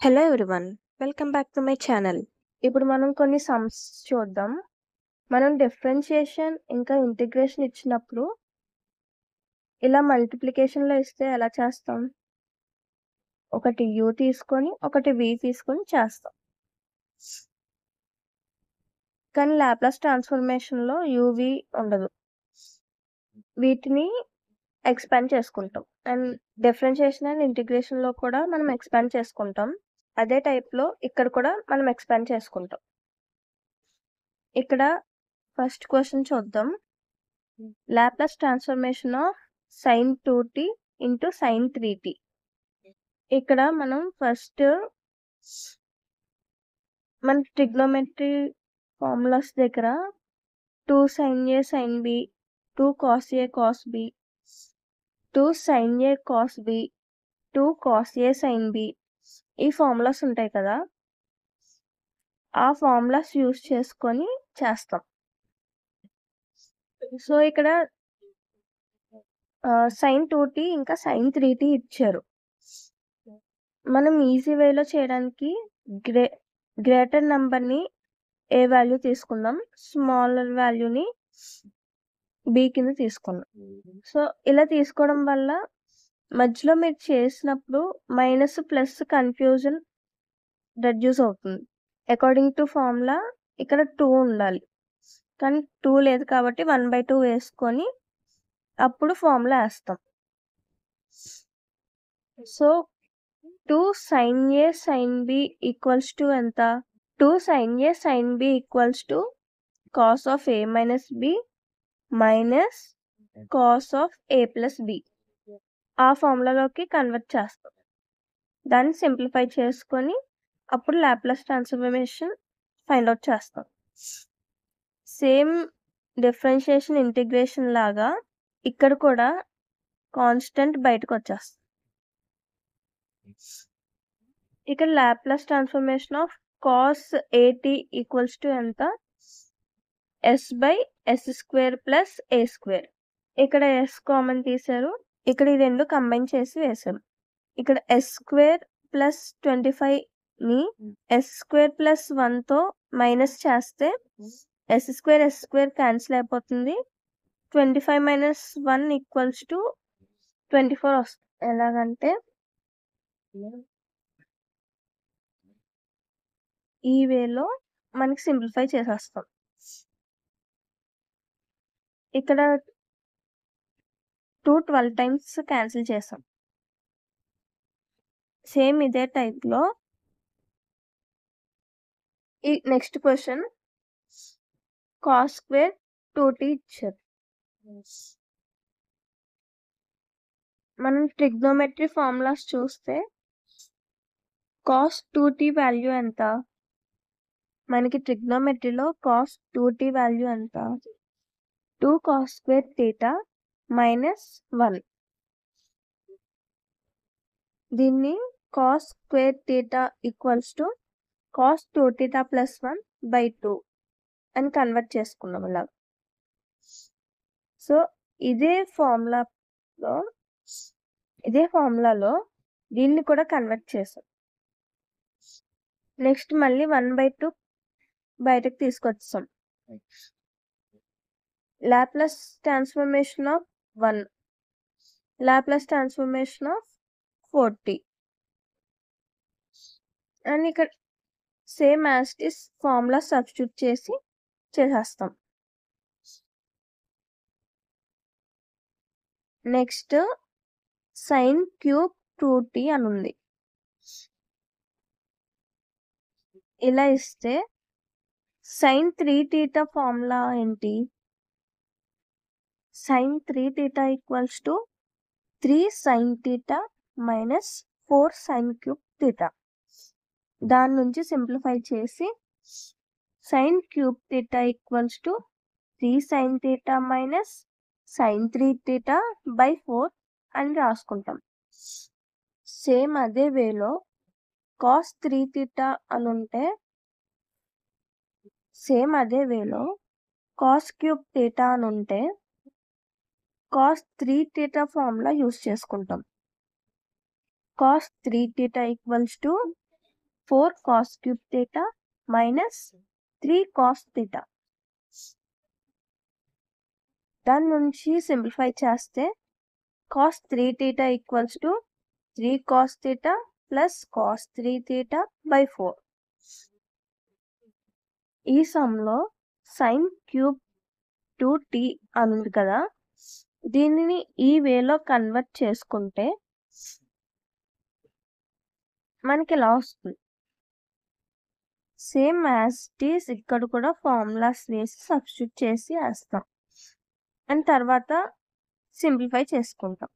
Hello everyone, welcome back to my channel. ఇప్పుడు మనం కొన్ని సమ్స్ చూద్దాం. మనం డిఫరెన్షియేషన్ ఇంకా ఇంటిగ్రేషన్ ఇచ్చినప్పుడు ఇలా మల్టిప్లికేషన్లో ఇస్తే ఎలా చేస్తాం? ఒకటి u తీసుకొని ఒకటి v తీసుకొని చేస్తాం. కానీ లాప్లాస్ ట్రాన్స్ఫర్మేషన్లో uv ఉండదు. వీటిని ఎక్స్పాండ్ చేసుకుంటాం. అండ్ డిఫరెన్షియేషన్ అండ్ ఇంటిగ్రేషన్లో కూడా మనం ఎక్స్పాండ్ చేసుకుంటాం. అదే టైప్లో ఇక్కడ కూడా మనం ఎక్స్పాండ్ చేసుకుంటాం. ఇక్కడ ఫస్ట్ క్వశ్చన్ చూద్దాం. Laplace transformation of sin 2t into sin 3t. ఇక్కడ మనం ఫస్ట్ మన ట్రిగ్నోమెట్రీ ఫార్ములాస్ దగ్గర 2 sin a sin b, 2 cos a cos b, 2 sin a cos b, 2 cos a sin b ఈ ఫార్ములాస్ ఉంటాయి కదా, ఆ ఫార్ములాస్ యూజ్ చేసుకొని చేస్తాం. సో ఇక్కడ sin 2t ఇంకా sin 3t ఇచ్చారు. మనం ఈజీ వేలో చేయడానికి గ్రేటర్ నెంబర్ని ఏ వాల్యూ తీసుకుందాం, స్మాలర్ వాల్యూని బి కింద తీసుకుందాం. సో ఇలా తీసుకోవడం వల్ల మధ్యలో మీరు చేసినప్పుడు మైనస్ ప్లస్ కన్ఫ్యూజన్ రెడ్యూస్ అవుతుంది. అకార్డింగ్ టు ఫార్ములా ఇక్కడ 2 ఉండాలి, కానీ 2 లేదు కాబట్టి 1/2 వేసుకొని అప్పుడు ఫార్ములా వేస్తాం. So 2 sin a sin b equals to ఎంత? 2 sin a sin b equals to cos of a minus b minus cos of a plus b. ఆ ఫార్ములాలోకి కన్వర్ట్ చేస్తాం. దాన్ని సింప్లిఫై చేసుకొని అప్పుడు లాప్లాస్ ట్రాన్స్ఫర్మేషన్ ఫైండ్ అవుట్ చేస్తాం. Same differentiation integration లాగా ఇక్కడ కూడా కాన్స్టెంట్ బయటకు వచ్చేస్తుంది. ఇక్కడ Laplace transformation of cos at equals to ఎంత? s by s square plus a square. ఇక్కడ s కామన్ తీశారు, ఇక్కడ ఈ రెండు కంబైన్ చేసి వేసారు. ఇక్కడ s స్క్వేర్ ప్లస్ 25ని s స్క్వేర్ ప్లస్ 1తో మైనస్ చేస్తే s స్క్వేర్ క్యాన్సిల్ అయిపోతుంది. 25 మైనస్ 1 ఈక్వల్స్ టు 24 వస్తుంది. ఎలాగంటే ఈ వేలో మనకి సింప్లిఫై చేసేస్తాం. ఇక్కడ 2 12 టైమ్స్ క్యాన్సిల్ చేసాం. సేమ్ ఇదే టైప్లో ఈ next question cos square 2t ఇచ్చారు. మనం ట్రిగ్నోమెట్రీ ఫార్ములాస్ చూస్తే cos 2t వాల్యూ ఎంత? మనకి ట్రిగ్నోమెట్రీలో cos 2t వాల్యూ ఎంత? 2 cos స్క్వేర్ థీటా మైనస్ 1. దీన్ని cos square theta equals to cos 2 theta plus 1/2 అని కన్వర్ట్ చేసుకున్నాం అలా. సో ఇదే ఫార్ములాలో దీన్ని కూడా కన్వర్ట్ చేసాం. నెక్స్ట్ మళ్ళీ 1/2 బయటకు తీసుకొచ్చాం. Laplace transformation of 1, Laplace transformation of 40 and ఇక్కడ same as it is formula substitute చేసి చేసేస్తాం. నెక్స్ట్ sin క్యూబ్ 2t అని ఉంది. ఇలా ఇస్తే sin 3θ ఫార్ములా ఏంటి? sin 3θ equals to 3 sin θ minus 4 sin cube θ. దాని నుంచి సింప్లిఫై చేసి sin cube θ equals to 3 sin θ minus sin 3θ by 4 అని రాసుకుంటాం. సేమ్ అదే వేలో cos 3θ అని ఉంటే సేమ్ అదే వేలో cos క్యూబ్ θ అని ఉంటే cos 3θ ఫార్ములా యూస్ చేసుకుంటాం. cos 3θ equals to 4 cos cube theta minus 3 cos theta. దాని నుంచి సింప్లిఫై చేస్తే cos 3 theta equals to 3 cos theta plus cos 3 theta by 4. ఈ సమ్లో sin క్యూబ్ 2t అని ఉంది కదా, దీనిని ఈ వేలో కన్వర్ట్ చేసుకుంటే మనకి ఇలా వస్తుంది. సేమ్ యాజ్ ఇట్ ఈస్ ఇక్కడ కూడా ఫార్ములాస్ వేసి సబ్స్టిట్యూట్ చేసి వేస్తాం అండ్ తర్వాత సింప్లిఫై చేసుకుంటాం.